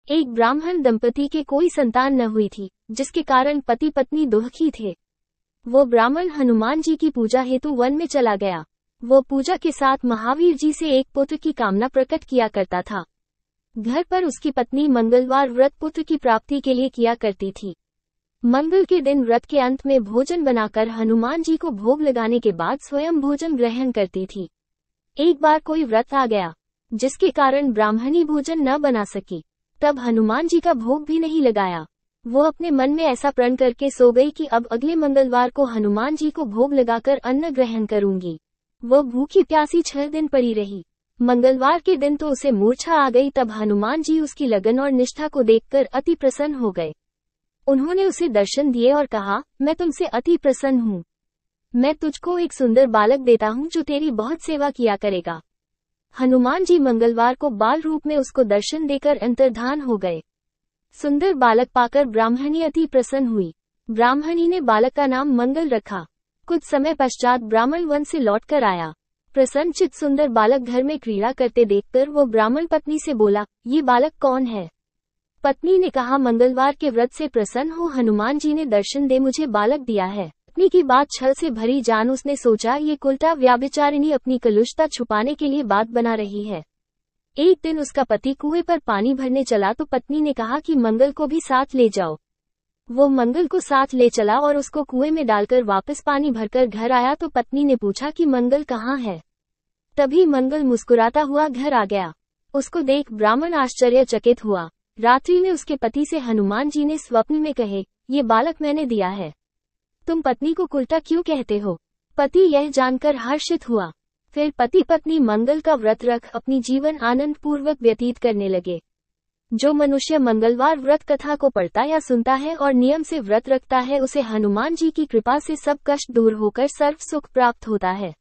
एक ब्राह्मण दंपति के कोई संतान न हुई थी, जिसके कारण पति पत्नी दुखी थे। वो ब्राह्मण हनुमान जी की पूजा हेतु वन में चला गया। वो पूजा के साथ महावीर जी से एक पुत्र की कामना प्रकट किया करता था। घर पर उसकी पत्नी मंगलवार व्रत पुत्र की प्राप्ति के लिए किया करती थी। मंगल के दिन व्रत के अंत में भोजन बनाकर हनुमान जी को भोग लगाने के बाद स्वयं भोजन ग्रहण करती थी। एक बार कोई व्रत आ गया, जिसके कारण ब्राह्मणी भोजन न बना सकी। तब हनुमान जी का भोग भी नहीं लगाया। वो अपने मन में ऐसा प्रण करके सो गई कि अब अगले मंगलवार को हनुमान जी को भोग लगाकर अन्न ग्रहण करूंगी। वो भूखी प्यासी 6 दिन पड़ी रही। मंगलवार के दिन तो उसे मूर्छा आ गई। तब हनुमान जी उसकी लगन और निष्ठा को देखकर अति प्रसन्न हो गए। उन्होंने उसे दर्शन दिए और कहा, मैं तुमसे अति प्रसन्न हूँ। मैं तुझको एक सुंदर बालक देता हूँ जो तेरी बहुत सेवा किया करेगा। हनुमान जी मंगलवार को बाल रूप में उसको दर्शन देकर अंतर्धान हो गए। सुंदर बालक पाकर ब्राह्मणी अति प्रसन्न हुई। ब्राह्मणी ने बालक का नाम मंगल रखा। कुछ समय पश्चात ब्राह्मण वन से लौटकर आया। प्रसन्नचित सुंदर बालक घर में क्रीड़ा करते देखकर वो ब्राह्मण पत्नी से बोला, ये बालक कौन है? पत्नी ने कहा, मंगलवार के व्रत से प्रसन्न हो हनुमान जी ने दर्शन दे मुझे बालक दिया है। पत्नी की बात छल से भरी जान उसने सोचा, ये कुलटा व्याभिचारिणी अपनी कलुषता छुपाने के लिए बात बना रही है। एक दिन उसका पति कुएं पर पानी भरने चला तो पत्नी ने कहा कि मंगल को भी साथ ले जाओ। वो मंगल को साथ ले चला और उसको कुएं में डालकर वापस पानी भरकर घर आया तो पत्नी ने पूछा कि मंगल कहाँ है? तभी मंगल मुस्कुराता हुआ घर आ गया। उसको देख ब्राह्मण आश्चर्यचकित हुआ। रात्रि में उसके पति से हनुमान जी ने स्वप्न में कहे, ये बालक मैंने दिया है। तुम पत्नी को उल्टा क्यों कहते हो? पति यह जानकर हर्षित हुआ। फिर पति पत्नी मंगल का व्रत रख अपनी जीवन आनंद पूर्वक व्यतीत करने लगे। जो मनुष्य मंगलवार व्रत कथा को पढ़ता या सुनता है और नियम से व्रत रखता है, उसे हनुमान जी की कृपा से सब कष्ट दूर होकर सर्व सुख प्राप्त होता है।